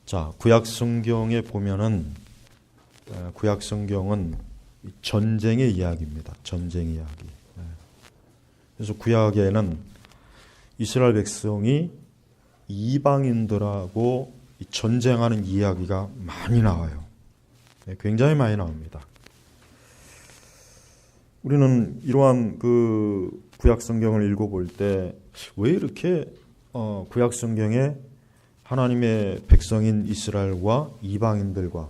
자, 구약 성경에 보면은 구약 성경은 전쟁의 이야기입니다. 전쟁 이야기. 그래서 구약에는 이스라엘 백성이 이방인들하고 전쟁하는 이야기가 많이 나와요. 굉장히 많이 나옵니다. 우리는 이러한 그 구약 성경을 읽어볼 때 왜 이렇게 구약 성경에 하나님의 백성인 이스라엘과 이방인들과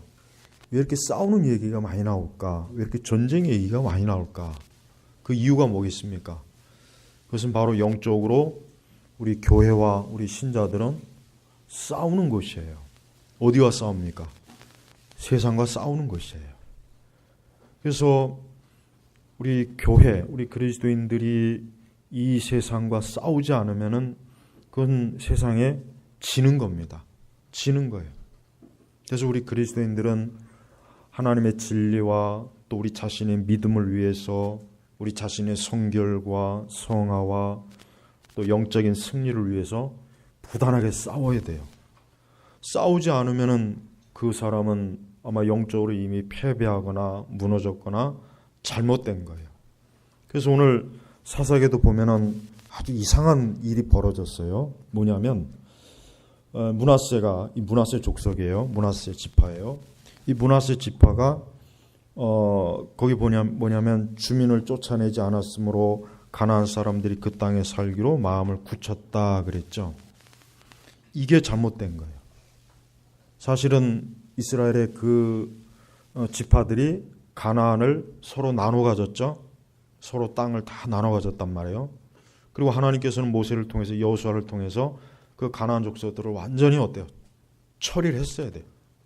왜 이렇게 싸우는 얘기가 많이 나올까? 왜 이렇게 전쟁 얘기가 많이 나올까? 그 이유가 뭐겠습니까? 그것은 바로 영적으로 우리 교회와 우리 신자들은 싸우는 것이에요. 어디와 싸웁니까? 세상과 싸우는 것이에요. 그래서 우리 교회, 우리 그리스도인들이 이 세상과 싸우지 않으면은 그건 세상에 지는 겁니다. 지는 거예요. 그래서 우리 그리스도인들은 하나님의 진리와 또 우리 자신의 믿음을 위해서 우리 자신의 성결과 성화와 또 영적인 승리를 위해서 부단하게 싸워야 돼요. 싸우지 않으면은 그 사람은 아마 영적으로 이미 패배하거나 무너졌거나 잘못된 거예요. 그래서 오늘 사사기도 보면은 아주 이상한 일이 벌어졌어요. 뭐냐면 므낫세가, 이 므낫세 족속이에요. 므낫세 지파예요. 이 므낫세 지파가 거기 뭐냐면 주민을 쫓아내지 않았으므로 가나안 사람들이 그 땅에 살기로 마음을 굳혔다 그랬죠. 이게 잘못된 거예요. 사실은 이스라엘의 그 지파들이 가나안을 서로 나눠 가졌죠. 서로 땅을 다 나눠 가졌단 말이에요. 그리고 하나님께서는 모세를 통해서 여호수아를 통해서 그 가나안 족속들을 완전히 어때요? 처리를 했어야 돼요.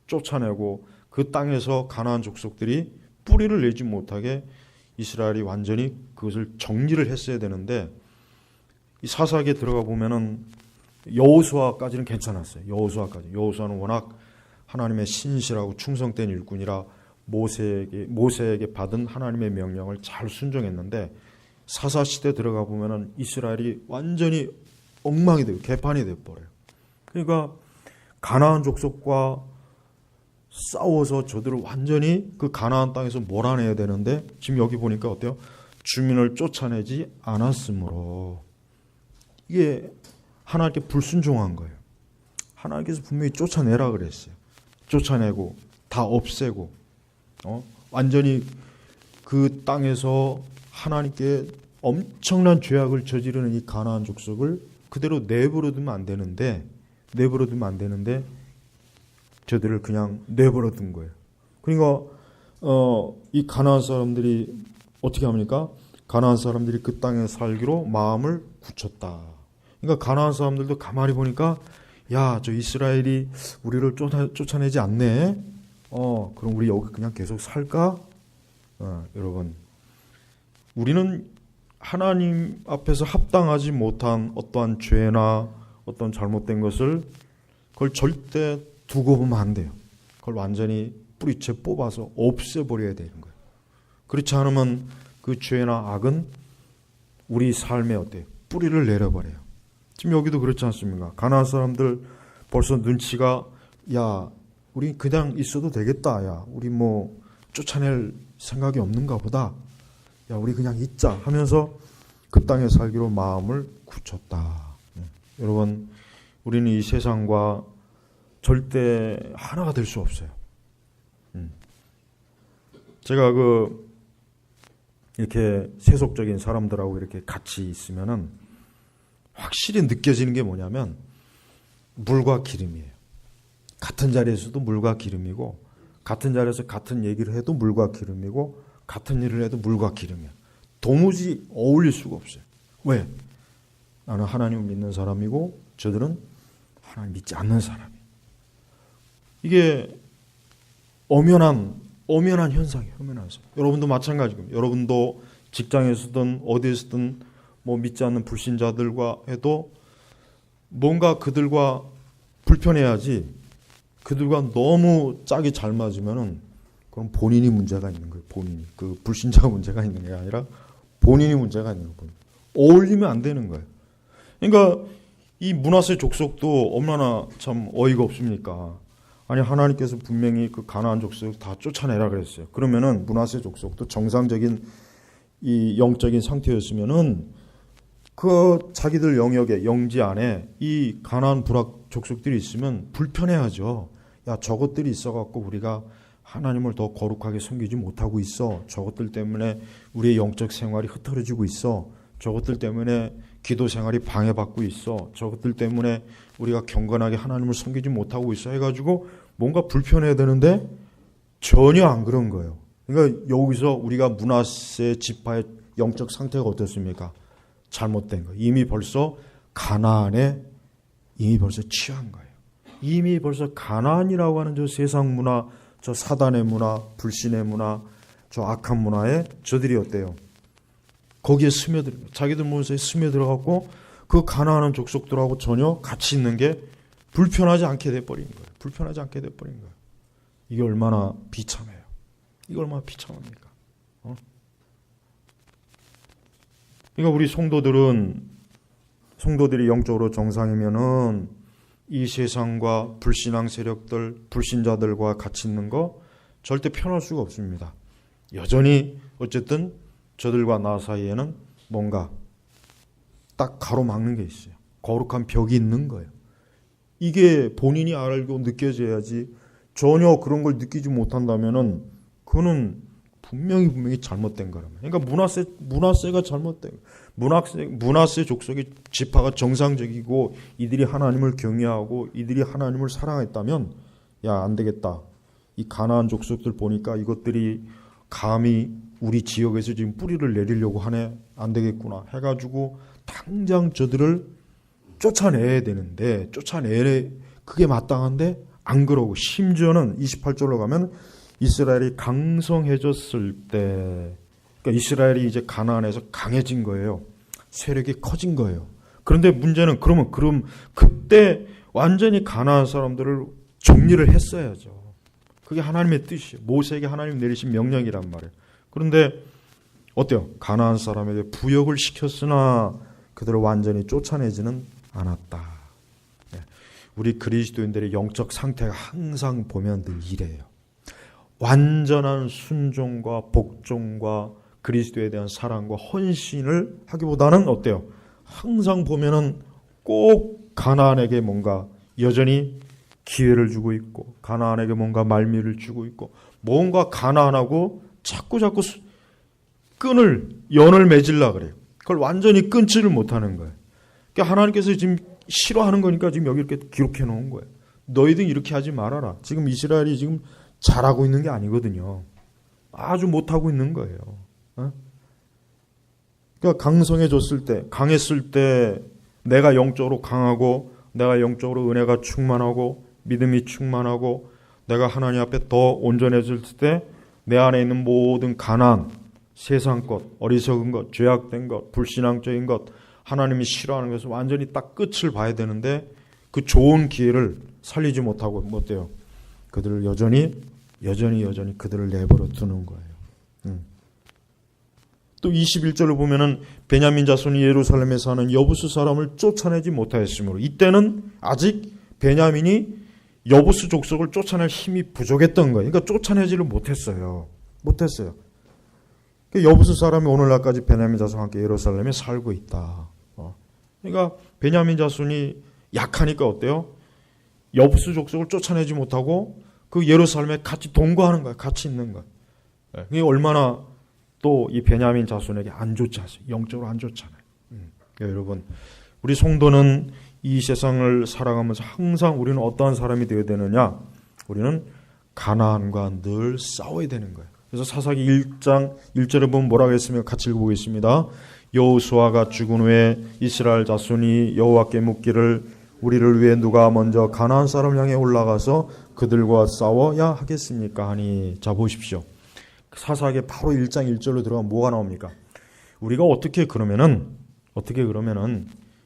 쫓아내고 그 땅에서 가나안 족속들이 뿌리를 내지 못하게 이스라엘이 완전히 그것을 정리를 했어야 되는데 이 사사기에 들어가 보면은 여호수아까지는 괜찮았어요. 여호수아는 워낙 하나님의 신실하고 충성된 일꾼이라 모세에게 받은 하나님의 명령을 잘 순종했는데 사사 시대 들어가 보면은 이스라엘이 완전히 엉망이 되고 개판이 돼 버려요. 그러니까 가나안 족속과 싸워서 저들을 완전히 그 가나안 땅에서 몰아내야 되는데 지금 여기 보니까 어때요? 주민을 쫓아내지 않았으므로 이게 하나님께 불순종한 거예요. 하나님께서 분명히 쫓아내라 그랬어요. 쫓아내고 다 없애고 완전히 그 땅에서 하나님께 엄청난 죄악을 저지르는 이 가나안 족속을 그대로 내버려두면 안 되는데 저들을 그냥 내버려둔 거예요. 그러니까 이 가나안 사람들이 어떻게 합니까? 가나안 사람들이 그 땅에 살기로 마음을 굳혔다. 그러니까 가나안 사람들도 가만히 보니까 야, 저 이스라엘이 우리를 쫓아내지 않네. 그럼 우리 여기 그냥 계속 살까? 여러분, 우리는 하나님 앞에서 합당하지 못한 어떠한 죄나 어떤 잘못된 것을 그걸 절대 두고 보면 안 돼요. 그걸 완전히 뿌리채 뽑아서 없애버려야 되는 거예요. 그렇지 않으면 그 죄나 악은 우리 삶에 어때요? 뿌리를 내려버려요. 지금 여기도 그렇지 않습니까? 가나안 사람들 벌써 눈치가 야, 우리 그냥 있어도 되겠다. 야, 우리 뭐 쫓아낼 생각이 없는가 보다. 야, 우리 그냥 있자 하면서 그 땅에 살기로 마음을 굳혔다. 여러분, 우리는 이 세상과 절대 하나가 될 수 없어요. 제가 이렇게 세속적인 사람들하고 이렇게 같이 있으면은 확실히 느껴지는 게 뭐냐면 물과 기름이에요. 같은 자리에서도 물과 기름이고 같은 자리에서 같은 얘기를 해도 물과 기름이고 같은 일을 해도 물과 기름이야. 도무지 어울릴 수가 없어요. 왜? 나는 하나님을 믿는 사람이고 저들은 하나님 믿지 않는 사람이에요. 이게 엄연한 현상이에요. 엄연한 현상. 여러분도 마찬가지고 여러분도 직장에서든 어디에서든 뭐 믿지 않는 불신자들과 해도 뭔가 그들과 불편해야지 그들과 너무 짝이 잘 맞으면은 그건 본인이 문제가 있는 거예요. 본인이. 그 불신자가 문제가 있는 게 아니라 본인이 문제가 있는 거예요. 어울리면 안 되는 거예요. 그러니까 이 므낫세 족속도 얼마나 참 어이가 없습니까? 아니 하나님께서 분명히 그 가나안 족속 다 쫓아내라 그랬어요. 그러면은 므낫세 족속도 정상적인 이 영적인 상태였으면은 그 자기들 영역에 영지 안에 이 가나안 불악 족속들이 있으면 불편해하죠. 야 저것들이 있어갖고 우리가 하나님을 더 거룩하게 섬기지 못하고 있어. 저것들 때문에 우리의 영적 생활이 흐트러지고 있어. 저것들 때문에 기도 생활이 방해받고 있어. 저것들 때문에 우리가 경건하게 하나님을 섬기지 못하고 있어 해가지고 뭔가 불편해야 되는데 전혀 안 그런 거예요. 그러니까 여기서 우리가 므낫세 지파의 영적 상태가 어떻습니까? 잘못된 거예요. 이미 벌써 가나안에 이미 벌써 취한 거예요. 이미 벌써 가나안이라고 하는 저 세상 문화, 저 사단의 문화, 불신의 문화, 저 악한 문화에 저들이 어때요? 거기에 스며들어, 자기들 문화에 스며들어갖고 그 가나안 족속들하고 전혀 같이 있는 게 불편하지 않게 돼버린 거예요. 불편하지 않게 돼버린 거예요. 이게 얼마나 비참해요. 이게 얼마나 비참합니까? 그러니까 우리 성도들이 영적으로 정상이면은 이 세상과 불신앙 세력들, 불신자들과 같이 있는 거 절대 편할 수가 없습니다. 여전히 어쨌든 저들과 나 사이에는 뭔가 딱 가로막는 게 있어요. 거룩한 벽이 있는 거예요. 이게 본인이 알고 느껴져야지 전혀 그런 걸 느끼지 못한다면은 그거는 분명히 잘못된 거라면. 그러니까 므낫세가 잘못된 거예요. 므낫세 족속의 지파가 정상적이고 이들이 하나님을 경외하고 이들이 하나님을 사랑했다면 야, 안 되겠다. 이 가나안 족속들 보니까 이것들이 감히 우리 지역에서 지금 뿌리를 내리려고 하네. 안 되겠구나 해가지고 당장 저들을 쫓아내야 되는데 그게 마땅한데 안 그러고 심지어는 28절로 가면 이스라엘이 강성해졌을 때 그러니까 이스라엘이 이제 가나안에서 강해진 거예요. 세력이 커진 거예요. 그런데 문제는 그럼 그때 완전히 가나안 사람들을 정리를 했어야죠. 그게 하나님의 뜻이에요. 모세에게 하나님 내리신 명령이란 말이에요. 그런데 어때요? 가나안 사람에게 부역을 시켰으나 그들을 완전히 쫓아내지는 않았다. 우리 그리스도인들의 영적 상태가 항상 보면 늘 이래요. 완전한 순종과 복종과 그리스도에 대한 사랑과 헌신을 하기보다는 어때요? 항상 보면은 꼭 가나안에게 뭔가 여전히 기회를 주고 있고 가나안에게 뭔가 말미를 주고 있고 뭔가 가나안하고 자꾸 연을 맺으려고 그래요. 그걸 완전히 끊지를 못하는 거예요. 그러니까 하나님께서 지금 싫어하는 거니까 지금 여기 이렇게 기록해 놓은 거예요. 너희들 이렇게 하지 말아라. 지금 이스라엘이 지금 잘하고 있는 게 아니거든요. 아주 못하고 있는 거예요. 그러니까 강했을 때 내가 영적으로 강하고 내가 영적으로 은혜가 충만하고 믿음이 충만하고 내가 하나님 앞에 더 온전해질 때 내 안에 있는 모든 가난, 세상 것, 어리석은 것, 죄악된 것, 불신앙적인 것, 하나님이 싫어하는 것을 완전히 딱 끝을 봐야 되는데 그 좋은 기회를 살리지 못하고 뭐 어때요? 그들을 여전히 그들을 내버려 두는 거예요. 또 21절을 보면은 베냐민 자손이 예루살렘에 사는 여부수 사람을 쫓아내지 못하였으므로 이때는 아직 베냐민이 여부수 족속을 쫓아낼 힘이 부족했던 거예요. 그러니까 쫓아내지를 못했어요. 여부수 사람이 오늘날까지 베냐민 자손과 함께 예루살렘에 살고 있다. 그러니까 베냐민 자손이 약하니까 어때요? 여부수 족속을 쫓아내지 못하고 그 예루살렘에 같이 동거하는 거예요. 같이 있는 거예요. 이게 얼마나 또 이 베냐민 자손에게 안 좋지 않습니까? 영적으로 안 좋잖아요. 여러분, 우리 성도는 이 세상을 살아가면서 항상 우리는 어떠한 사람이 되어야 되느냐? 우리는 가나안과 늘 싸워야 되는 거예요. 그래서 사사기 1장 1절에 보면 뭐라고 했으면 같이 읽어보겠습니다. 여호수아가 죽은 후에 이스라엘 자손이 여호와께 묻기를 우리를 위해 누가 먼저 가나안 사람을 향해 올라가서 그들과 싸워야 하겠습니까? 하니 자 보십시오. 사사기 바로 1장 1절로 들어가면 뭐가 나옵니까? 우리가 어떻게 그러면은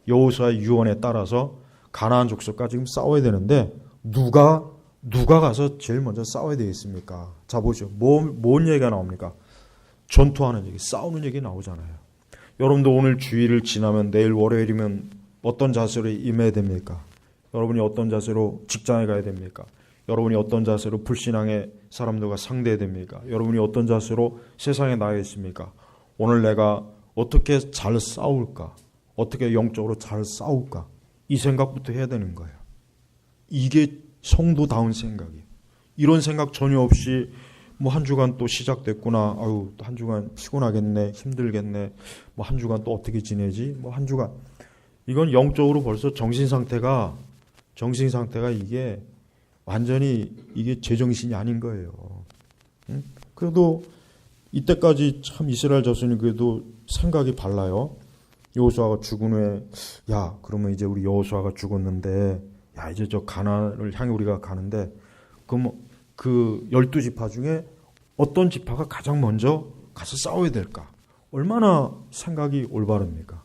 여호수아의 유언에 따라서 가나안 족속과 지금 싸워야 되는데 누가 가서 제일 먼저 싸워야 되겠습니까? 자 보죠. 뭔 얘기가 나옵니까? 전투하는 얘기, 싸우는 얘기 나오잖아요. 여러분도 오늘 주일을 지나면 내일 월요일이면 어떤 자세로 임해야 됩니까? 여러분이 어떤 자세로 직장에 가야 됩니까? 여러분이 어떤 자세로 불신앙의 사람들과 상대됩니까? 여러분이 어떤 자세로 세상에 나와 있습니까? 오늘 내가 어떻게 잘 싸울까? 어떻게 영적으로 잘 싸울까? 이 생각부터 해야 되는 거예요. 이게 성도다운 생각이에요. 이런 생각 전혀 없이 뭐 한 주간 또 시작됐구나. 아유, 또 한 주간 피곤하겠네. 힘들겠네. 뭐 한 주간 또 어떻게 지내지? 뭐 한 주간. 이건 영적으로 벌써 정신 상태가 이게 완전히 이게 제정신이 아닌 거예요. 응? 그래도 이때까지 참 이스라엘 자손이 그래도 생각이 발라요. 여호수아가 죽은 후에 야, 그러면 이제 우리 여호수아가 죽었는데 야, 이제 저 가나안을 향해 우리가 가는데 그럼 그 12지파 중에 어떤 지파가 가장 먼저 가서 싸워야 될까? 얼마나 생각이 올바릅니까?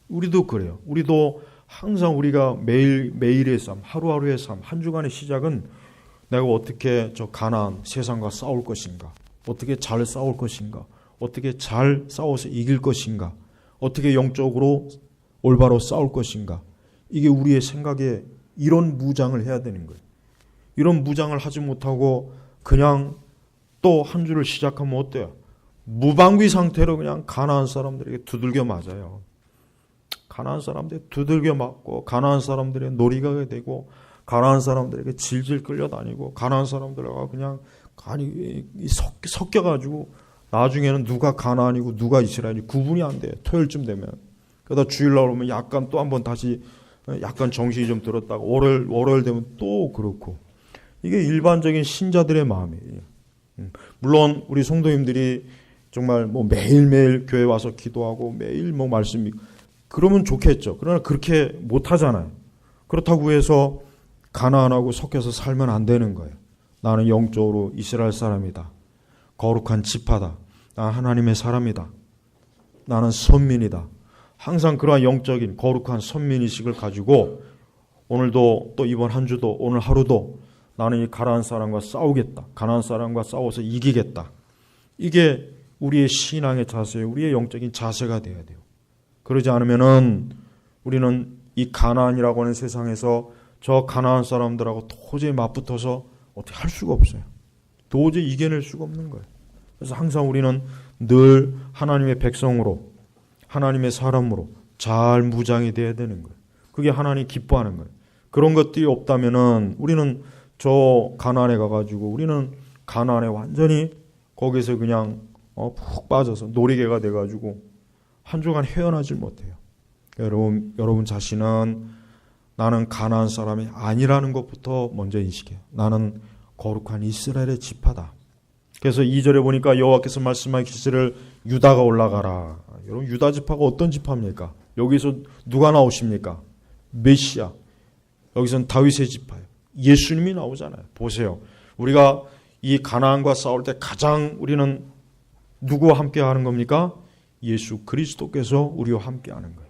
우리도 그래요. 우리도 항상 우리가 매일의 삶, 하루하루의 삶, 한 주간의 시작은 내가 어떻게 저 가나안 세상과 싸울 것인가? 어떻게 잘 싸울 것인가? 어떻게 잘 싸워서 이길 것인가? 어떻게 영적으로 올바로 싸울 것인가? 이게 우리의 생각에 이런 무장을 해야 되는 거예요. 이런 무장을 하지 못하고 그냥 또 한 주를 시작하면 어때요? 무방비 상태로 그냥 가나안 사람들에게 두들겨 맞아요. 가나안 사람들이 두들겨 맞고 가나안 사람들의 놀이가 되고 가나안 사람들에게 질질 끌려다니고 가나안 사람들과 그냥 섞여가지고 나중에는 누가 가나안이고 누가 이스라엘이 구분이 안 돼요. 토요일쯤 되면. 그러다 주일날 오면 약간 또 한번 다시 약간 정신이 좀 들었다가 월요일 되면 또 그렇고. 이게 일반적인 신자들의 마음이에요. 물론 우리 성도님들이 정말 뭐 매일매일 교회 와서 기도하고 매일 뭐 말씀 그러면 좋겠죠. 그러나 그렇게 못 하잖아요. 그렇다고 해서 가나안하고 섞여서 살면 안 되는 거예요. 나는 영적으로 이스라엘 사람이다. 거룩한 지파다. 나는 하나님의 사람이다. 나는 선민이다. 항상 그러한 영적인 거룩한 선민의식을 가지고 오늘도 또 이번 한 주도 오늘 하루도 나는 이 가나안 사람과 싸우겠다. 가나안 사람과 싸워서 이기겠다. 이게 우리의 신앙의 자세예요. 우리의 영적인 자세가 되어야 돼요. 그러지 않으면은 우리는 이 가나안이라고 하는 세상에서 저 가나안 사람들하고 도저히 맞붙어서 어떻게 할 수가 없어요. 도저히 이겨낼 수가 없는 거예요. 그래서 항상 우리는 늘 하나님의 백성으로 하나님의 사람으로 잘 무장이 돼야 되는 거예요. 그게 하나님이 기뻐하는 거예요. 그런 것들이 없다면은 우리는 저 가나안에 가가지고 우리는 가나안에 완전히 거기서 그냥 푹 빠져서 놀이개가 돼가지고 한 주간 헤어나질 못해요. 여러분 자신은 나는 가나안 사람이 아니라는 것부터 먼저 인식해요. 나는 거룩한 이스라엘의 지파다. 그래서 2절에 보니까 여호와께서 말씀하시기를 유다가 올라가라. 여러분 유다 지파가 어떤 지파입니까? 여기서 누가 나오십니까? 메시아. 여기서는 다윗의 지파예요. 예수님이 나오잖아요. 보세요. 우리가 이 가나안과 싸울 때 가장 우리는 누구와 함께 하는 겁니까? 예수 그리스도께서 우리와 함께 하는 거예요.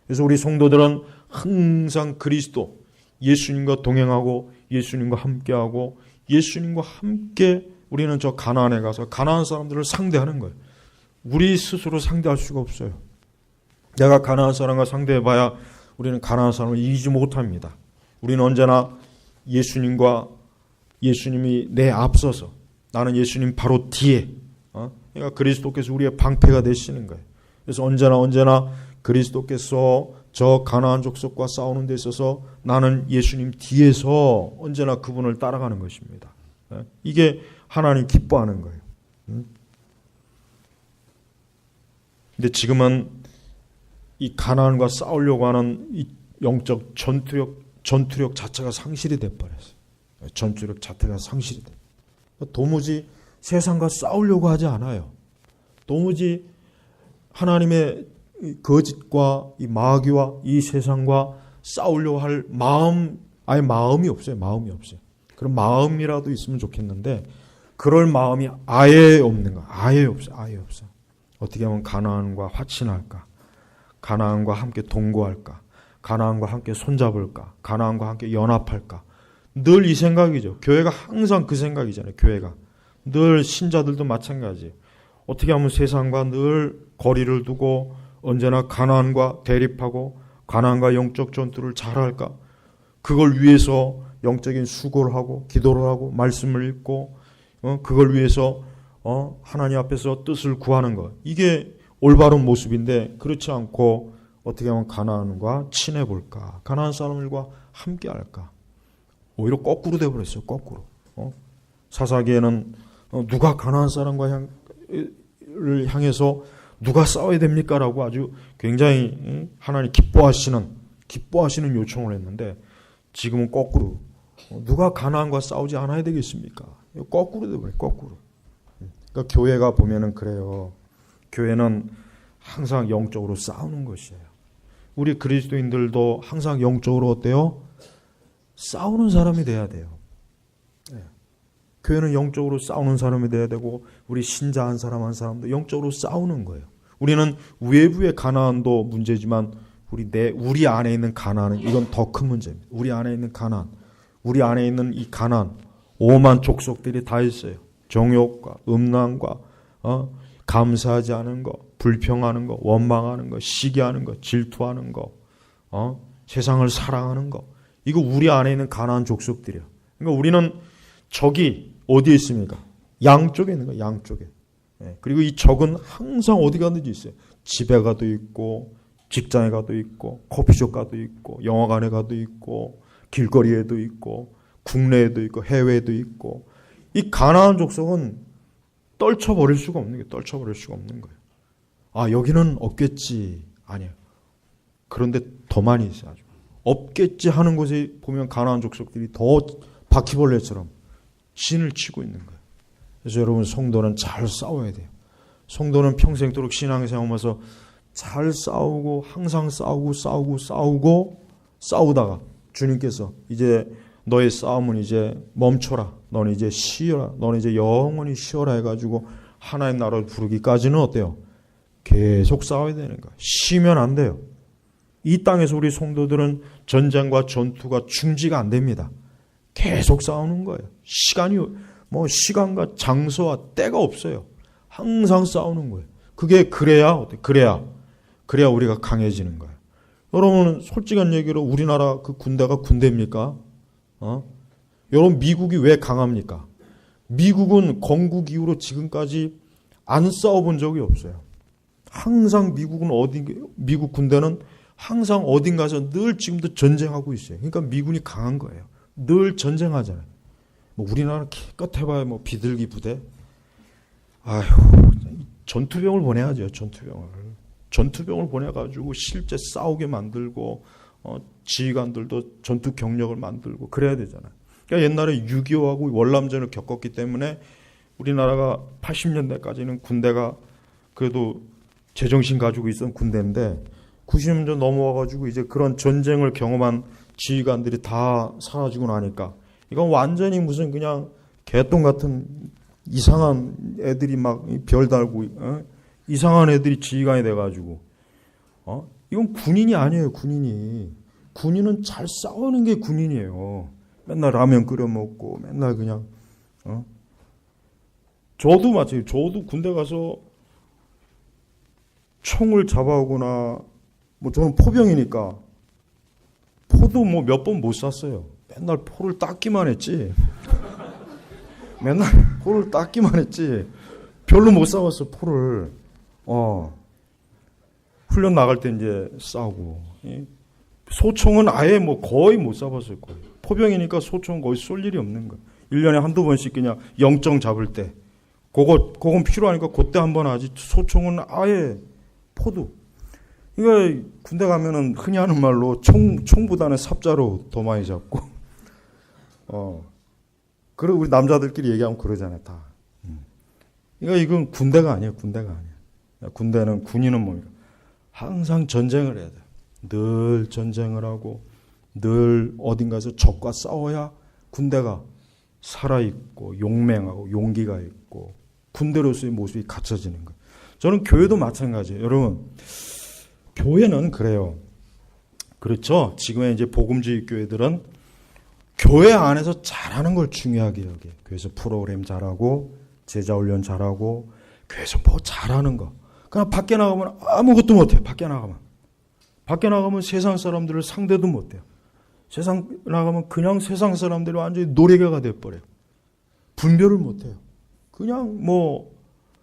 그래서 우리 성도들은 항상 그리스도, 예수님과 동행하고 예수님과 함께하고 예수님과 함께 우리는 저 가나안에 가서 가나안 사람들을 상대하는 거예요. 우리 스스로 상대할 수가 없어요. 내가 가나안 사람과 상대해봐야 우리는 가나안 사람을 이기지 못합니다. 우리는 언제나 예수님이 내 앞서서 나는 예수님 바로 뒤에 그러니까 그리스도께서 우리의 방패가 되시는 거예요. 그래서 언제나 그리스도께서 저 가나안 족속과 싸우는 데 있어서 나는 예수님 뒤에서 언제나 그분을 따라가는 것입니다. 이게 하나님 기뻐하는 거예요. 근데 지금은 이 가나안과 싸우려고 하는 이 영적 전투력 자체가 상실이 돼버렸어요. 전투력 자체가 상실이 돼. 도무지 세상과 싸우려고 하지 않아요. 도무지 하나님의 거짓과 이 마귀와 이 세상과 싸우려고 할 마음이 없어요. 마음이 없어요. 그런 마음이라도 있으면 좋겠는데 그럴 마음이 아예 없는 거야. 아예 없어요. 아예 없어요. 어떻게 하면 가나안과 화친할까? 가나안과 함께 동거할까? 가나안과 함께 손잡을까? 가나안과 함께 연합할까? 늘 이 생각이죠. 교회가 항상 그 생각이잖아요. 교회가. 늘 신자들도 마찬가지예요. 어떻게 하면 세상과 늘 거리를 두고 언제나 가나안과 대립하고 가나안과 영적 전투를 잘할까? 그걸 위해서 영적인 수고를 하고 기도를 하고 말씀을 읽고 그걸 위해서 하나님 앞에서 뜻을 구하는 것. 이게 올바른 모습인데 그렇지 않고 어떻게 하면 가나안과 친해 볼까? 가나안 사람들과 함께 할까? 오히려 거꾸로 돼 버렸어요. 거꾸로. 사사기에는 누가 가나안 사람과 향해서 누가 싸워야 됩니까라고 아주 굉장히 하나님 기뻐하시는 요청을 했는데 지금은 거꾸로 누가 가나안과 싸우지 않아야 되겠습니까? 거꾸로 돼 버려요. 거꾸로. 그러니까 교회가 보면은 그래요. 교회는 항상 영적으로 싸우는 것이에요. 우리 그리스도인들도 항상 영적으로 어때요? 싸우는 사람이 돼야 돼요. 네. 교회는 영적으로 싸우는 사람이 돼야 되고 우리 신자 한 사람 한 사람도 영적으로 싸우는 거예요. 우리는 외부의 가나안도 문제지만 우리 안에 있는 가나안은 이건 더 큰 문제입니다. 우리 안에 있는 가나안, 우리 안에 있는 이 가나안, 오만 족속들이 다 있어요. 정욕과 음란과 감사하지 않은 거, 불평하는 거, 원망하는 거, 시기하는 거, 질투하는 거, 세상을 사랑하는 거. 이거 우리 안에 있는 가나안 족속들이야. 그러니까 우리는 적이 어디에 있습니까? 양쪽에 있는 거야. 양쪽에. 그리고 이 적은 항상 어디 가든지 있어요. 집에 가도 있고 직장에 가도 있고 커피숍 가도 있고 영화관에 가도 있고 길거리에도 있고 국내에도 있고 해외에도 있고 이 가나안 족속은 떨쳐버릴 수가 없는 게 떨쳐버릴 수가 없는 거예요. 아 여기는 없겠지. 아니에요. 그런데 더 많이 있어요. 아주. 없겠지 하는 곳에 보면 가나안 족속들이 더 바퀴벌레처럼 진을 치고 있는 거예요. 그래서 여러분 성도는 잘 싸워야 돼요. 성도는 평생도록 신앙생활하면서 잘 싸우고 항상 싸우다가 주님께서 이제 너의 싸움은 이제 멈춰라. 너는 이제 쉬어라. 너는 이제 영원히 쉬어라 해가지고 하나님 나라를 부르기까지는 어때요? 계속 싸워야 되는 거예요. 쉬면 안 돼요. 이 땅에서 우리 성도들은 전쟁과 전투가 중지가 안 됩니다. 계속 싸우는 거예요. 시간과 장소와 때가 없어요. 항상 싸우는 거예요. 그게 그래야 우리가 강해지는 거예요. 여러분 솔직한 얘기로 우리나라 그 군대가 군대입니까? 여러분 미국이 왜 강합니까? 미국은 건국 이후로 지금까지 안 싸워본 적이 없어요. 항상 미국 군대는 항상 어딘가서 늘 지금도 전쟁하고 있어요. 그러니까 미군이 강한 거예요. 늘 전쟁하잖아요. 우리나라 기껏 해봐야 비둘기 부대. 전투병을 보내야죠. 전투병을 보내가지고 실제 싸우게 만들고 지휘관들도 전투 경력을 만들고 그래야 되잖아요. 그러니까 옛날에 6.25하고 월남전을 겪었기 때문에 우리나라가 80년대까지는 군대가 그래도 제정신 가지고 있었던 군대인데 90년대 넘어와가지고 이제 그런 전쟁을 경험한 지휘관들이 다 사라지고 나니까 이건 완전히 무슨 그냥 개똥 같은 이상한 애들이 막 별 달고 이상한 애들이 지휘관이 돼가지고 이건 군인이 아니에요. 군인은 잘 싸우는 게 군인이에요. 맨날 라면 끓여 먹고 맨날 그냥 저도 마찬가지예요. 저도 군대 가서 총을 잡아오거나 저는 포병이니까 포도 몇 번 못 쐈어요. 맨날 포를 닦기만 했지. 별로 못 싸웠어 포를. 훈련 나갈 때 이제 싸우고. 소총은 아예 거의 못 쏴봤을 거예요. 포병이니까 소총은 거의 쏠 일이 없는 거예요. 1년에 한두 번씩 그냥 영정 잡을 때. 그건 필요하니까 그때 한번 하지. 소총은 아예 포도. 그러니까 군대 가면은 흔히 하는 말로 총보다는 삽자로 더 많이 잡고. 그리고 우리 남자들끼리 얘기하면 그러잖아요, 다. 그러니까 이건 군대가 아니에요. 군대는 군인은 뭡니까? 항상 전쟁을 해야 돼요. 늘 전쟁을 하고 늘 어딘가에서 적과 싸워야 군대가 살아있고 용맹하고 용기가 있고 군대로서의 모습이 갖춰지는 거예요. 저는 교회도 마찬가지예요. 여러분 교회는 그래요. 그렇죠. 지금의 이제 복음주의 교회들은 교회 안에서 잘하는 걸 중요하게 여겨요. 교회에서 프로그램 잘하고 제자 훈련 잘하고 교회에서 잘하는 거. 그냥 밖에 나가면 아무것도 못해요. 밖에 나가면 세상 사람들을 상대도 못해요. 세상 나가면 그냥 세상 사람들이 완전히 노래개가 돼버려요. 분별을 못해요. 그냥 뭐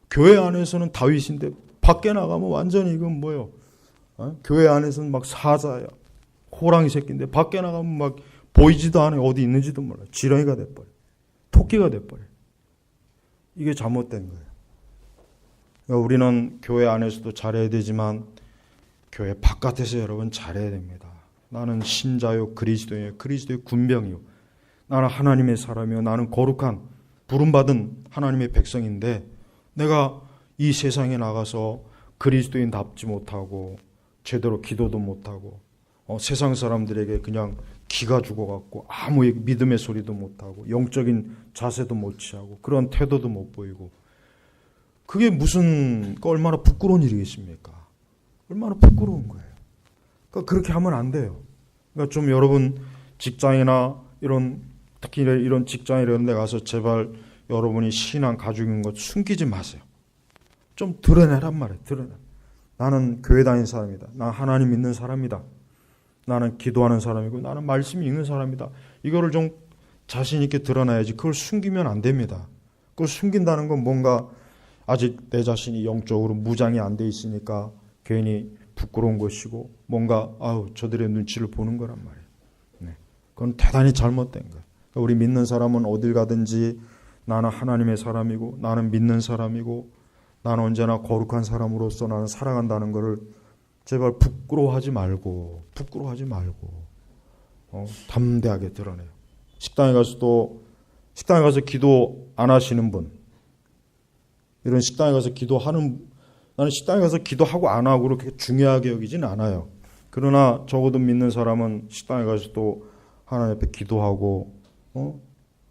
교회 안에서는 다윗인데 밖에 나가면 완전히 이건 뭐예요? 교회 안에서는 막 사자야, 호랑이 새끼인데 밖에 나가면 막 보이지도 않아요. 어디 있는지도 몰라요. 지렁이가 돼버려요. 토끼가 돼버려요. 이게 잘못된 거예요. 그러니까 우리는 교회 안에서도 잘해야 되지만 교회 바깥에서 여러분 잘해야 됩니다. 나는 신자요, 그리스도예요. 그리스도의 군병이요. 나는 하나님의 사람이요. 나는 거룩한 부름받은 하나님의 백성인데 내가 이 세상에 나가서 그리스도인답지 못하고 제대로 기도도 못하고 세상 사람들에게 그냥 기가 죽어갖고 아무 믿음의 소리도 못하고 영적인 자세도 못 취하고 그런 태도도 못 보이고 그게 무슨 얼마나 부끄러운 일이겠습니까? 얼마나 부끄러운 거예요. 그러니까 그렇게 하면 안 돼요. 그러니까 좀 여러분 직장이나 특히 이런 직장 이런 데 가서 제발 여러분이 신앙 가지고 있는 것 숨기지 마세요. 좀 드러내란 말이에요. 드러내. 나는 교회 다니는 사람이다. 난 하나님 믿는 사람이다. 나는 기도하는 사람이고 나는 말씀이 읽는 사람이다. 이거를 좀 자신 있게 드러나야지. 그걸 숨기면 안 됩니다. 그걸 숨긴다는 건 뭔가 아직 내 자신이 영적으로 무장이 안 돼 있으니까 괜히 부끄러운 것이고 뭔가 저들의 눈치를 보는 거란 말이에요. 네. 그건 대단히 잘못된 거예요. 그러니까 우리 믿는 사람은 어딜 가든지 나는 하나님의 사람이고 나는 믿는 사람이고 나는 언제나 거룩한 사람으로서 나는 살아간다는 것을 제발 부끄러워하지 말고 담대하게 드러내요. 식당에 가서 기도 안 하시는 분, 이런 식당에 가서 나는 식당에 가서 기도하고 안 하고 그렇게 중요하게 여기지는 않아요. 그러나 적어도 믿는 사람은 식당에 가서도 하나님 앞에 기도하고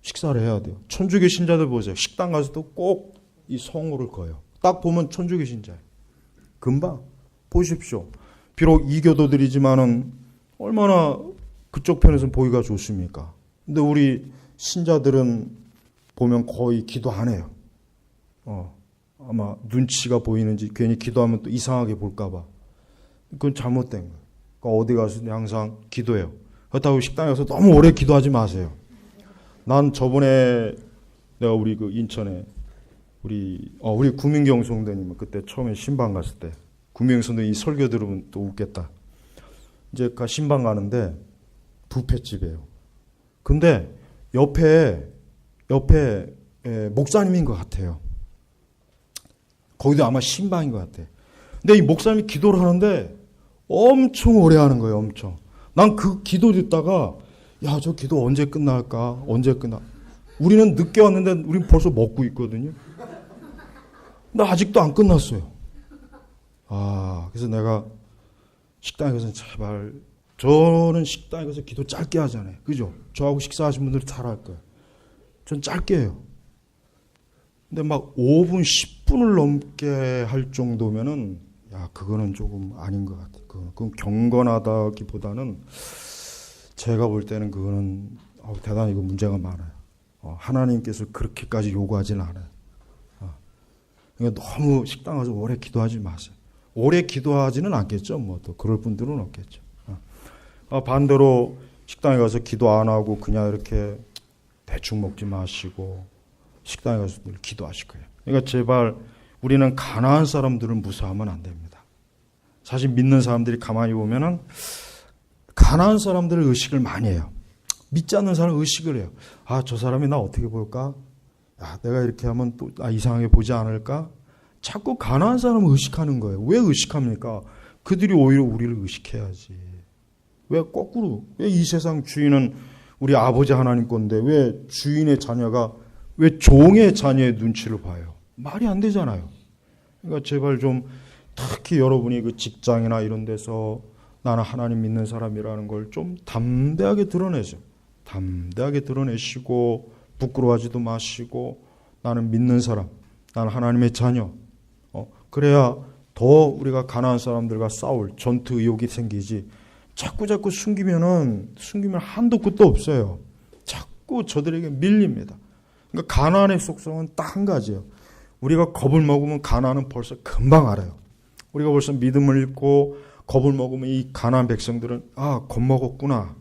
식사를 해야 돼요. 천주교 신자들 보세요. 식당 가서도 꼭 이 성호를 거요. 딱 보면 천주교 신자예요. 금방 보십시오. 비록 이교도들이지만은 얼마나 그쪽 편에서는 보기가 좋습니까? 근데 우리 신자들은 보면 거의 기도 안 해요. 아마 눈치가 보이는지 괜히 기도하면 또 이상하게 볼까봐. 그건 잘못된 거예요. 그러니까 어디 가서 항상 기도해요. 그렇다고 식당에 가서 너무 오래 기도하지 마세요. 난 저번에 내가 우리 그 인천에 우리 구민경 성도님 그때 처음에 신방 갔을 때 구민경 성도님 이 설교 들으면 또 웃겠다. 이제 신방 가는데 뷔페집이에요. 근데 옆에 목사님인 것 같아요. 거기도 아마 신방인 것 같아. 근데 이 목사님이 기도를 하는데 엄청 오래 하는 거예요. 엄청. 난 그 기도 듣다가 저 기도 언제 끝날까? 언제 끝나? 우리는 늦게 왔는데 우린 벌써 먹고 있거든요. 근데 아직도 안 끝났어요. 그래서 내가 식당에 가서 제발 저는 식당에 가서 기도 짧게 하잖아요. 그죠? 저하고 식사하신 분들은 잘 할 거예요. 전 짧게 해요. 근데 막 5분, 10분을 넘게 할 정도면은 그거는 조금 아닌 것 같아요. 그건 경건하다기보다는 제가 볼 때는 그거는 대단히 이거 문제가 많아요. 하나님께서 그렇게까지 요구하지는 않아요. 그러니까 너무 식당 가서 오래 기도하지 마세요. 오래 기도하지는 않겠죠. 뭐 또 그럴 분들은 없겠죠. 반대로 식당에 가서 기도 안 하고 그냥 이렇게 대충 먹지 마시고 식당에 가서 늘 기도하실 거예요. 그러니까 제발 우리는 가난한 사람들을 무서워하면 안 됩니다. 사실 믿는 사람들이 가만히 보면은 가난한 사람들을 의식을 많이 해요. 믿지 않는 사람은 의식을 해요. 저 사람이 나 어떻게 볼까? 내가 이렇게 하면 또 이상하게 보지 않을까? 자꾸 가난한 사람을 의식하는 거예요. 왜 의식합니까? 그들이 오히려 우리를 의식해야지. 왜 거꾸로? 왜 이 세상 주인은 우리 아버지 하나님 건데 왜 주인의 자녀가 왜 종의 자녀의 눈치를 봐요? 말이 안 되잖아요. 그러니까 제발 좀 특히 여러분이 그 직장이나 이런 데서 나는 하나님 믿는 사람이라는 걸 좀 담대하게 드러내죠. 담대하게 드러내시고 부끄러워하지도 마시고 나는 믿는 사람, 나는 하나님의 자녀. 그래야 더 우리가 가난한 사람들과 싸울 전투 의욕이 생기지. 자꾸 숨기면 한도 끝도 없어요. 자꾸 저들에게 밀립니다. 그러니까 가난의 속성은 딱 한 가지예요. 우리가 겁을 먹으면 가난은 벌써 금방 알아요. 우리가 벌써 믿음을 잃고 겁을 먹으면 이 가난한 백성들은 겁먹었구나.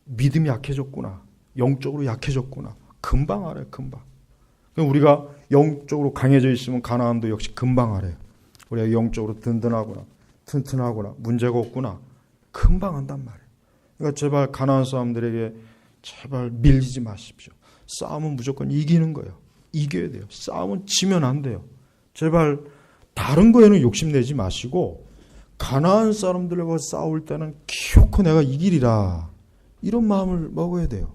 믿음이 약해졌구나. 영적으로 약해졌구나. 금방 알아요. 금방. 우리가 영적으로 강해져 있으면 가나안도 역시 금방 알아요. 우리가 영적으로 든든하구나. 튼튼하구나. 문제가 없구나. 금방 안단 말이에요. 그러니까 제발 가나안 사람들에게 제발 밀리지 마십시오. 싸움은 무조건 이기는 거예요. 이겨야 돼요. 싸움은 지면 안 돼요. 제발 다른 거에는 욕심내지 마시고 가나안 사람들과 싸울 때는 기어코 내가 이기리라. 이런 마음을 먹어야 돼요.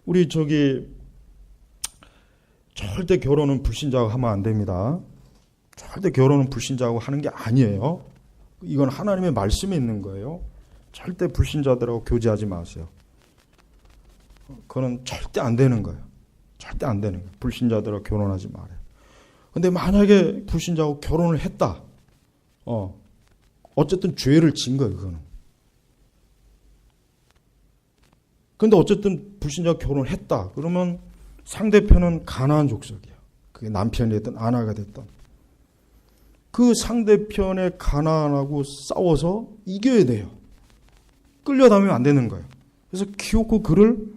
우리 절대 결혼은 불신자하고 하면 안 됩니다. 절대 결혼은 불신자하고 하는 게 아니에요. 이건 하나님의 말씀에 있는 거예요. 절대 불신자들하고 교제하지 마세요. 그건 절대 안 되는 거예요. 절대 안 되는 거예요. 불신자들하고 결혼하지 말아요. 근데 만약에 불신자하고 결혼을 했다. 어쨌든 죄를 진 거예요. 그거는. 근데 어쨌든 불신자하고 결혼을 했다. 그러면 상대편은 가나안 족속이야. 그게 남편이 됐든 아내가 됐든. 그 상대편의 가나안하고 싸워서 이겨야 돼요. 끌려다니면 안 되는 거예요. 그래서 기어코 그를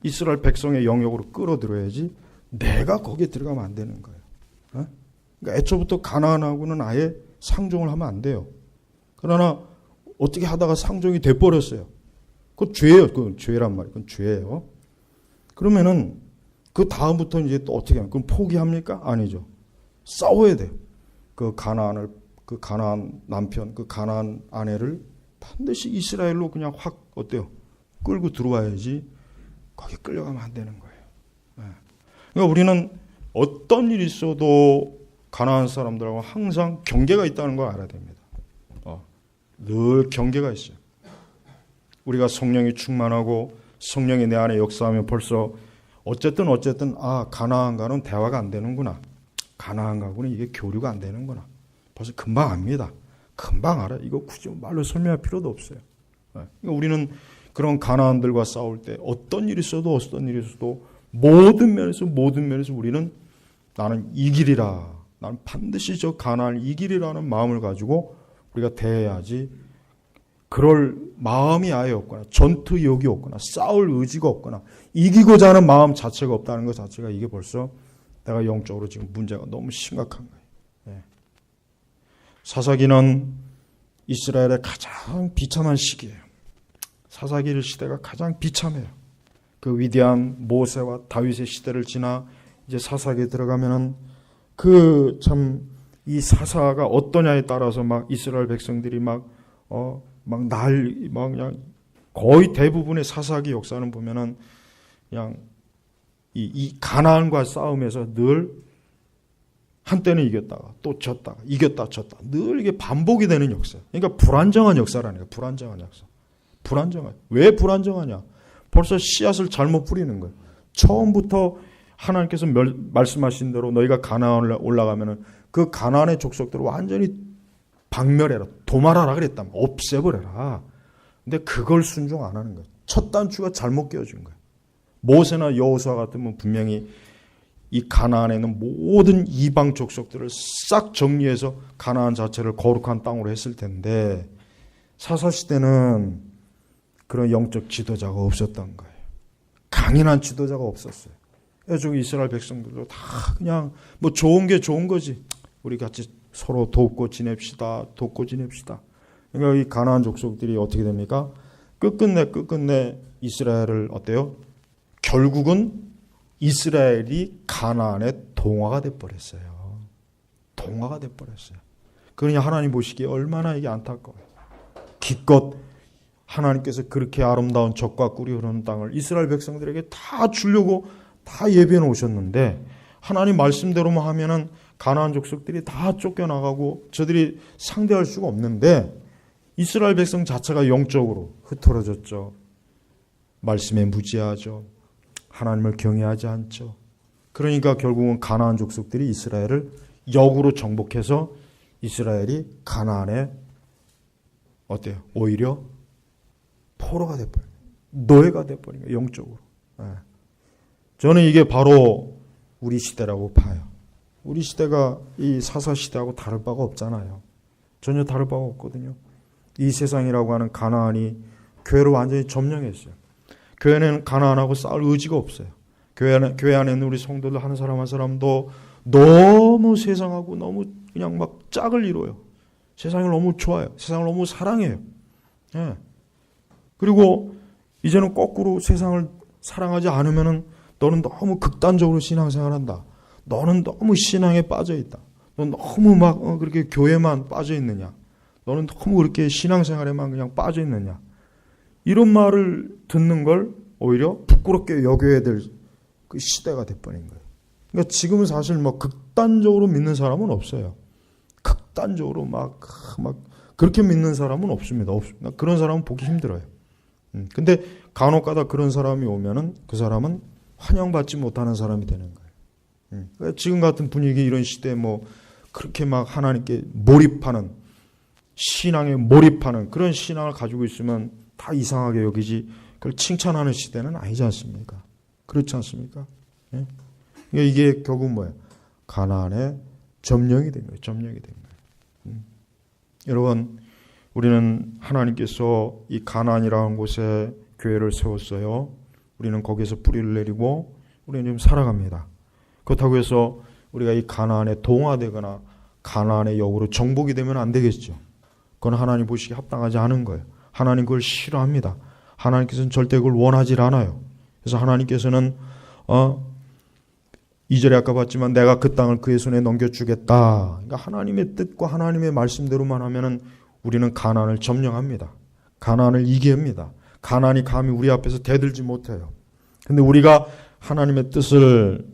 이스라엘 백성의 영역으로 끌어들여야지 내가 거기에 들어가면 안 되는 거예요. 그러니까 애초부터 가나안하고는 아예 상종을 하면 안 돼요. 그러나 어떻게 하다가 상종이 돼버렸어요. 그건 죄예요. 그건 죄란 말이에요. 그건 죄예요. 그러면은 그 다음부터 이제 또 어떻게 하면 그럼 포기합니까? 아니죠. 싸워야 돼요. 그 가나안 남편, 그 가나안 아내를 반드시 이스라엘로 그냥 확 어때요? 끌고 들어와야지 거기 끌려가면 안 되는 거예요. 그러니까 우리는 어떤 일이 있어도 가나안 사람들하고 항상 경계가 있다는 걸 알아야 됩니다. 늘 경계가 있어요. 우리가 성령이 충만하고 성령이 내 안에 역사하면 벌써 어쨌든 가나안과는 대화가 안 되는구나. 가나안과는 이게 교류가 안 되는구나. 벌써 금방 압니다. 금방 알아요. 이거 굳이 말로 설명할 필요도 없어요. 그러니까 우리는 그런 가나안들과 싸울 때 어떤 일이 있어도 모든 면에서 우리는 나는 이기리라. 나는 반드시 저 가나안을 이기리라는 마음을 가지고 우리가 대해야지. 그럴 마음이 아예 없거나 전투욕이 없거나 싸울 의지가 없거나 이기고자 하는 마음 자체가 없다는 것 자체가 이게 벌써 내가 영적으로 지금 문제가 너무 심각한 거예요. 사사기는 이스라엘의 가장 비참한 시기예요. 사사기 시대가 가장 비참해요. 그 위대한 모세와 다윗의 시대를 지나 이제 사사기에 들어가면은 이 사사가 어떠냐에 따라서 막 이스라엘 백성들이 그냥 거의 대부분의 사사기 역사는 보면은 그냥 이 가나안과 싸움에서 늘 한때는 이겼다가 또 졌다가 이겼다 졌다 늘 이게 반복이 되는 역사. 그러니까 불안정한 역사라니까. 불안정한 역사. 왜 불안정하냐? 벌써 씨앗을 잘못 뿌리는 거예요. 처음부터 하나님께서 말씀하신 대로 너희가 가나안을 올라가면은 그 가나안의 족속들을 완전히 박멸해라. 도말하라 그랬다면 없애버려라. 근데 그걸 순종 안 하는 거예요. 첫 단추가 잘못 끼워준 거예요. 모세나 여호수아 같으면 분명히 이 가나안에 있는 모든 이방 족속들을 싹 정리해서 가나안 자체를 거룩한 땅으로 했을 텐데 사사시대는 그런 영적 지도자가 없었던 거예요. 강인한 지도자가 없었어요. 그래서 이스라엘 백성들도 다 그냥 좋은 게 좋은 거지. 우리 같이 서로 돕고 지냅시다. 그러니까 이 가나안 족속들이 어떻게 됩니까? 끝끝내 이스라엘을 어때요? 결국은 이스라엘이 가나안의 동화가 돼버렸어요. 그러니 하나님 보시기에 얼마나 이게 안타까워요. 기껏 하나님께서 그렇게 아름다운 젖과 꿀이 흐르는 땅을 이스라엘 백성들에게 다 주려고 다 예비해 놓으셨는데 하나님 말씀대로만 하면은 가나안 족속들이 다 쫓겨나가고 저들이 상대할 수가 없는데 이스라엘 백성 자체가 영적으로 흩어졌죠. 말씀에 무지하죠. 하나님을 경외하지 않죠. 그러니까 결국은 가나안 족속들이 이스라엘을 역으로 정복해서 이스라엘이 가나안에 어때요? 오히려 포로가 돼버려요. 노예가 돼버린 거예요. 영적으로. 저는 이게 바로 우리 시대라고 봐요. 우리 시대가 이 사사 시대하고 다를 바가 없잖아요. 전혀 다를 바가 없거든요. 이 세상이라고 하는 가나안이 교회를 완전히 점령했어요. 교회는 가나안하고 싸울 의지가 없어요. 교회 안에 있는 우리 성도들 한 사람 한 사람도 너무 세상하고 너무 그냥 막 짝을 이뤄요. 세상을 너무 좋아해요. 세상을 너무 사랑해요. 예. 그리고 이제는 거꾸로 세상을 사랑하지 않으면은 너는 너무 극단적으로 신앙생활한다. 너는 너무 신앙에 빠져 있다. 넌 너무 막 그렇게 교회만 빠져 있느냐. 너는 너무 그렇게 신앙생활에만 그냥 빠져 있느냐. 이런 말을 듣는 걸 오히려 부끄럽게 여겨야 될 그 시대가 돼버린 거예요. 그러니까 지금은 사실 뭐 극단적으로 믿는 사람은 없어요. 극단적으로 막 그렇게 믿는 사람은 없습니다. 그런 사람은 보기 힘들어요. 근데 간혹가다 그런 사람이 오면은 그 사람은 환영받지 못하는 사람이 되는 거예요. 그러니까 지금 같은 분위기 이런 시대에 뭐 그렇게 막 하나님께 몰입하는 신앙에 몰입하는 그런 신앙을 가지고 있으면 다 이상하게 여기지 그걸 칭찬하는 시대는 아니지 않습니까? 그렇지 않습니까? 예? 그러니까 이게 결국 뭐예요? 가나안의 점령이 된 거예요. 점령이 된 거예요. 여러분, 우리는 하나님께서 이 가나안이라는 곳에 교회를 세웠어요. 우리는 거기에서 뿌리를 내리고 우리는 지금 살아갑니다. 그렇다고 해서 우리가 이 가나안에 동화되거나 가나안의 역으로 정복이 되면 안 되겠죠. 그건 하나님 보시기에 합당하지 않은 거예요. 하나님 그걸 싫어합니다. 하나님께서는 절대 그걸 원하지 않아요. 그래서 하나님께서는 2절에 아까 봤지만 내가 그 땅을 그의 손에 넘겨주겠다. 그러니까 하나님의 뜻과 하나님의 말씀대로만 하면은 우리는 가나안을 점령합니다. 가나안을 이깁니다. 가나안이 감히 우리 앞에서 대들지 못해요. 근데 우리가 하나님의 뜻을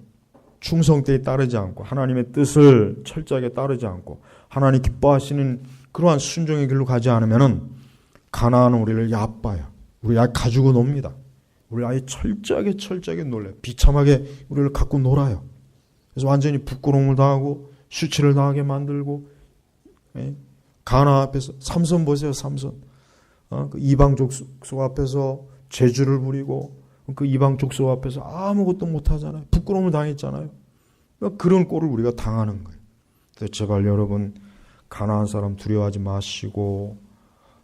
충성되게 따르지 않고 하나님의 뜻을 철저하게 따르지 않고 하나님 기뻐하시는 그러한 순종의 길로 가지 않으면은 가나안은 우리를 얕봐요. 우리 아예 가지고 놉니다. 우리 아예 철저하게 놀래요. 비참하게 우리를 갖고 놀아요. 그래서 완전히 부끄러움을 당하고 수치를 당하게 만들고 가나안 앞에서 삼손 보세요. 삼손 그 이방 족속 앞에서 재주를 부리고 그 이방 족속 앞에서 아무것도 못하잖아요. 부끄러움을 당했잖아요. 그러니까 그런 꼴을 우리가 당하는 거예요. 그래서 제발 여러분 가나안 사람 두려워하지 마시고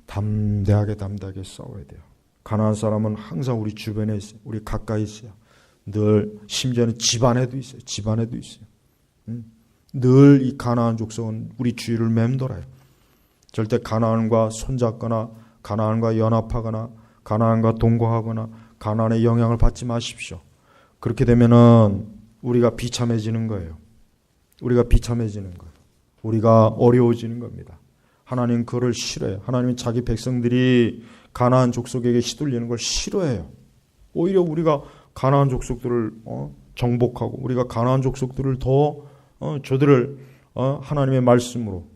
담대하게 싸워야 돼요. 가나안 사람은 항상 우리 주변에 있어요. 우리 가까이 있어요. 늘 심지어는 집안에도 있어요. 늘 이 가나안 족속은 우리 주위를 맴돌아요. 절대 가나안과 손잡거나 가나안과 연합하거나 가나안과 동거하거나 가나안의 영향을 받지 마십시오. 그렇게 되면은 우리가 비참해지는 거예요. 우리가 어려워지는 겁니다. 하나님 그를 싫어해요. 하나님은 자기 백성들이 가나안 족속에게 휘둘리는 걸 싫어해요. 오히려 우리가 가나안 족속들을 정복하고 우리가 가나안 족속들을 더 저들을 하나님의 말씀으로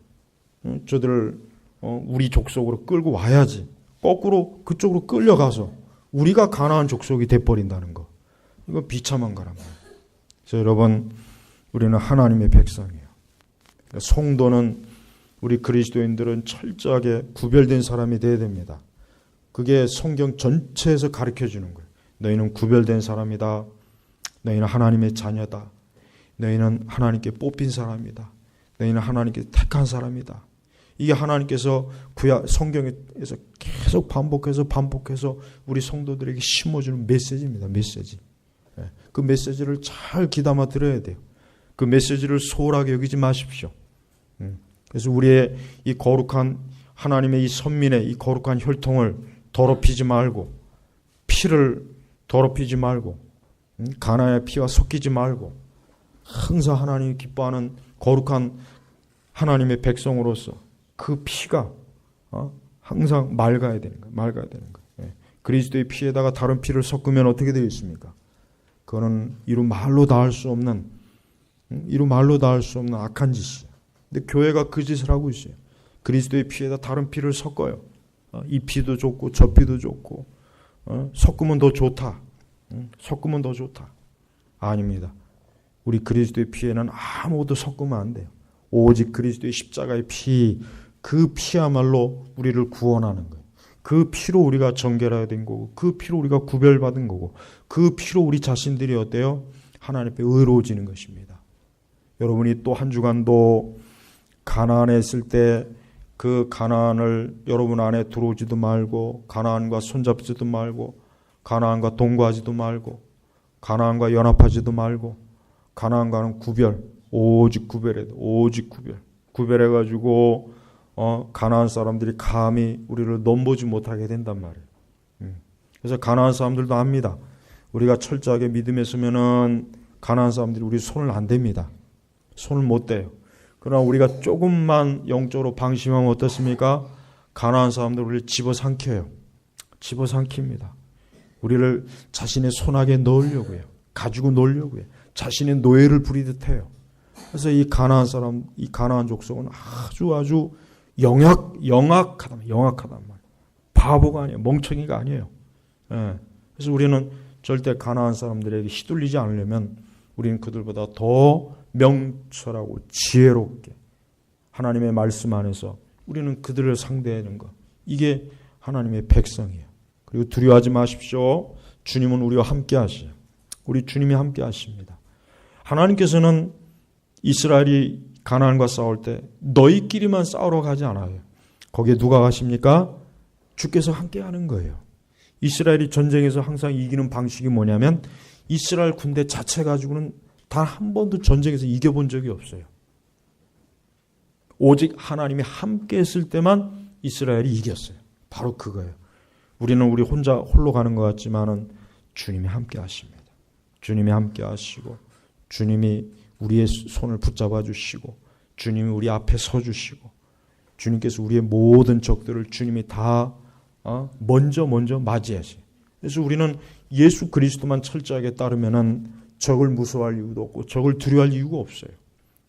저들을 우리 족속으로 끌고 와야지. 거꾸로 그쪽으로 끌려가서 우리가 가나안 족속이 돼버린다는 거. 이거 비참한 거란 말이에요. 그래서 여러분 우리는 하나님의 백성이에요. 그러니까 성도는 우리 그리스도인들은 철저하게 구별된 사람이 되어야 됩니다. 그게 성경 전체에서 가르쳐주는 거예요. 너희는 구별된 사람이다. 너희는 하나님의 자녀다. 너희는 하나님께 뽑힌 사람이다. 너희는 하나님께 택한 사람이다. 이게 하나님께서 성경에서 계속 반복해서 우리 성도들에게 심어주는 메시지입니다. 메시지. 그 메시지를 잘 귀담아 들어야 돼요. 그 메시지를 소홀하게 여기지 마십시오. 그래서 우리의 이 거룩한 하나님의 이 선민의 이 거룩한 혈통을 더럽히지 말고 피를 더럽히지 말고 가나안의 피와 섞이지 말고 항상 하나님이 기뻐하는 거룩한 하나님의 백성으로서 그 피가 항상 맑아야 되는 거예요. 그리스도의 피에다가 다른 피를 섞으면 어떻게 되겠습니까? 그거는 이루 말로 다 할 수 없는 악한 짓이에요. 근데 교회가 그 짓을 하고 있어요. 그리스도의 피에다 다른 피를 섞어요. 이 피도 좋고 저 피도 좋고 섞으면 더 좋다. 아닙니다. 우리 그리스도의 피에는 아무것도 섞으면 안 돼요. 오직 그리스도의 십자가의 피, 그 피야말로 우리를 구원하는 거예요. 그 피로 우리가 정결해야 된 거고 그 피로 우리가 구별받은 거고 그 피로 우리 자신들이 어때요? 하나님 앞에 의로워지는 것입니다. 여러분이 또 한 주간도 가나안에 있을 때 그 가나안을 여러분 안에 들어오지도 말고, 가나안과 손잡지도 말고, 가나안과 동거하지도 말고, 가나안과 연합하지도 말고, 가나안과는 구별, 오직 구별해야 돼. 오직 구별. 구별해가지고 가나안 사람들이 감히 우리를 넘보지 못하게 된단 말이에요. 그래서 가나안 사람들도 압니다. 우리가 철저하게 믿음에 서면은 가나안 사람들이 우리 손을 안 댑니다. 손을 못 대요. 그러나 우리가 조금만 영적으로 방심하면 어떻습니까? 가나안 사람들 우리를 집어삼켜요. 집어삼킵니다. 우리를 자신의 손아귀에 넣으려고 해요. 가지고 놀려고 해요. 자신의 노예를 부리듯 해요. 그래서 이 가나안 사람, 이 가나안 족속은 아주 영악하단 말이에요. 바보가 아니에요. 멍청이가 아니에요. 예. 그래서 우리는 절대 가나안 사람들에게 휘둘리지 않으려면 우리는 그들보다 더 명철하고 지혜롭게 하나님의 말씀 안에서 우리는 그들을 상대하는 것. 이게 하나님의 백성이에요. 그리고 두려워하지 마십시오. 주님은 우리와 함께 하시요. 우리 주님이 함께 하십니다. 하나님께서는 이스라엘이 가나안과 싸울 때 너희끼리만 싸우러 가지 않아요. 거기에 누가 가십니까? 주께서 함께 하는 거예요. 이스라엘이 전쟁에서 항상 이기는 방식이 뭐냐면 이스라엘 군대 자체 가지고는 단 한 번도 전쟁에서 이겨본 적이 없어요. 오직 하나님이 함께 했을 때만 이스라엘이 이겼어요. 바로 그거예요. 우리는 우리 혼자 홀로 가는 것 같지만은 주님이 함께 하십니다. 주님이 함께 하시고 주님이 우리의 손을 붙잡아 주시고 주님이 우리 앞에 서 주시고 주님께서 우리의 모든 적들을 주님이 다 먼저 맞이하세요. 그래서 우리는 예수 그리스도만 철저하게 따르면은 적을 무서워할 이유도 없고 적을 두려워할 이유가 없어요.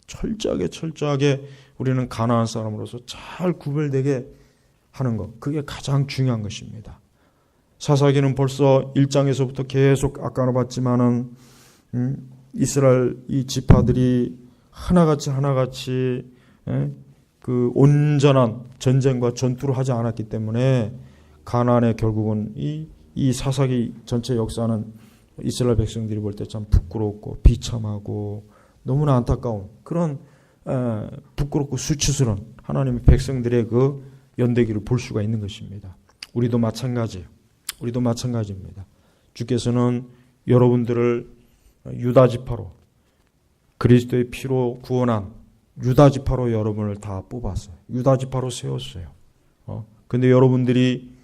철저하게 우리는 가나안 사람으로서 잘 구별되게 하는 것, 그게 가장 중요한 것입니다. 사사기는 벌써 1장에서부터 계속 아까 봤지만은 이스라엘 이 지파들이 하나같이 그 온전한 전쟁과 전투를 하지 않았기 때문에 가나안의 결국은 이 사사기 전체 역사는 이스라엘 백성들이 볼 때 참 부끄럽고 비참하고 너무나 안타까운 그런 부끄럽고 수치스러운 하나님의 백성들의 그 연대기를 볼 수가 있는 것입니다. 우리도 마찬가지예요. 우리도 마찬가지입니다. 주께서는 여러분들을 유다 지파로 그리스도의 피로 구원한 유다 지파로 여러분을 다 뽑았어요. 유다 지파로 세웠어요. 근데 여러분들이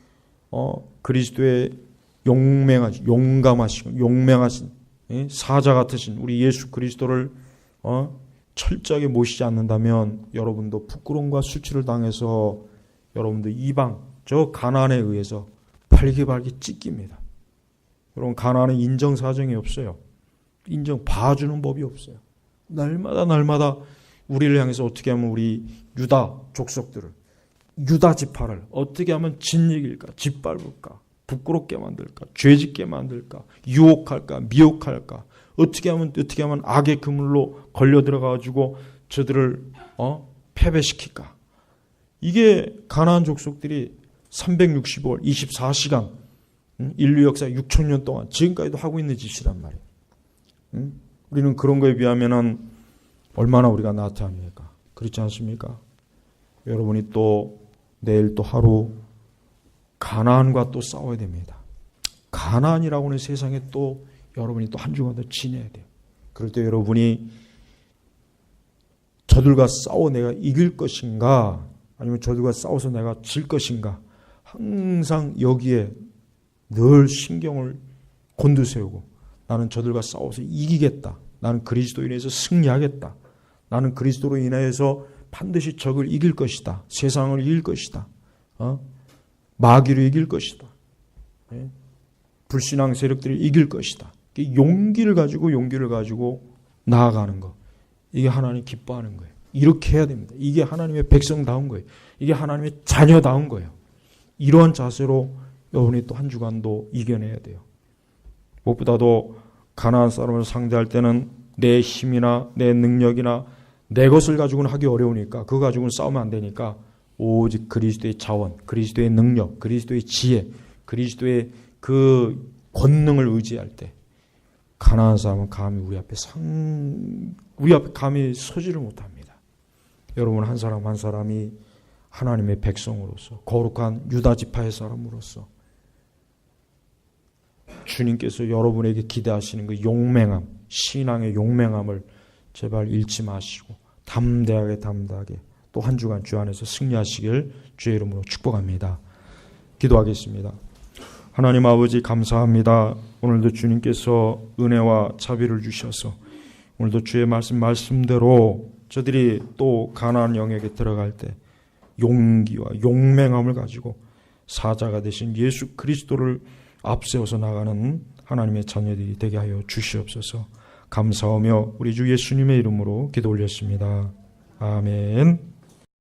그리스도의 용감하시고 용맹하신 사자 같으신 우리 예수 그리스도를 철저하게 모시지 않는다면 여러분도 부끄러움과 수치를 당해서 여러분도 이방 저 가나안에 의해서 발기발기 찢깁니다. 여러분 가나안은 인정사정이 없어요. 인정 봐주는 법이 없어요. 날마다 우리를 향해서 어떻게 하면 우리 유다 족속들을 유다 지파를 어떻게 하면 짓이길까 짓밟을까 부끄럽게 만들까 죄짓게 만들까 유혹할까 미혹할까 어떻게 하면 악의 그물로 걸려 들어가지고 저들을 패배시킬까. 이게 가나안 족속들이 365월 24시간 인류 역사 6,000년 동안 지금까지도 하고 있는 짓이란 말이에요. 우리는 그런 거에 비하면은 얼마나 우리가 나태합니까? 그렇지 않습니까? 여러분이 또 내일 또 하루 가나안과 또 싸워야 됩니다. 가나안이라고 하는 세상에 또 여러분이 또 한 주간 더 지내야 돼요. 그럴 때 여러분이 저들과 싸워 내가 이길 것인가 아니면 저들과 싸워서 내가 질 것인가 항상 여기에 늘 신경을 곤두세우고 나는 저들과 싸워서 이기겠다. 나는 그리스도로 인해서 승리하겠다. 나는 그리스도로 인해서 반드시 적을 이길 것이다. 세상을 이길 것이다. 마귀를 이길 것이다. 불신앙 세력들을 이길 것이다. 용기를 가지고 나아가는 것. 이게 하나님 기뻐하는 거예요. 이렇게 해야 됩니다. 이게 하나님의 백성다운 거예요. 이게 하나님의 자녀다운 거예요. 이러한 자세로 여러분이 또 한 주간도 이겨내야 돼요. 무엇보다도 가나안 사람을 상대할 때는 내 힘이나 내 능력이나 내 것을 가지고는 하기 어려우니까 그거 가지고는 싸우면 안 되니까 오직 그리스도의 자원, 그리스도의 능력, 그리스도의 지혜, 그리스도의 그 권능을 의지할 때 가나안 사람은 감히 우리 앞에 감히 서지를 못합니다. 여러분 한 사람 한 사람이 하나님의 백성으로서, 거룩한 유다 지파의 사람으로서 주님께서 여러분에게 기대하시는 그 용맹함, 신앙의 용맹함을 제발 잃지 마시고 담대하게 또 한 주간 주 안에서 승리하시길 주의 이름으로 축복합니다. 기도하겠습니다. 하나님 아버지 감사합니다. 오늘도 주님께서 은혜와 자비를 주셔서 오늘도 주의 말씀대로 저들이 또 가나안 영역에 들어갈 때 용기와 용맹함을 가지고 사자가 되신 예수 그리스도를 앞세워서 나가는 하나님의 자녀들이 되게 하여 주시옵소서. 감사하며 우리 주 예수님의 이름으로 기도 올렸습니다. 아멘.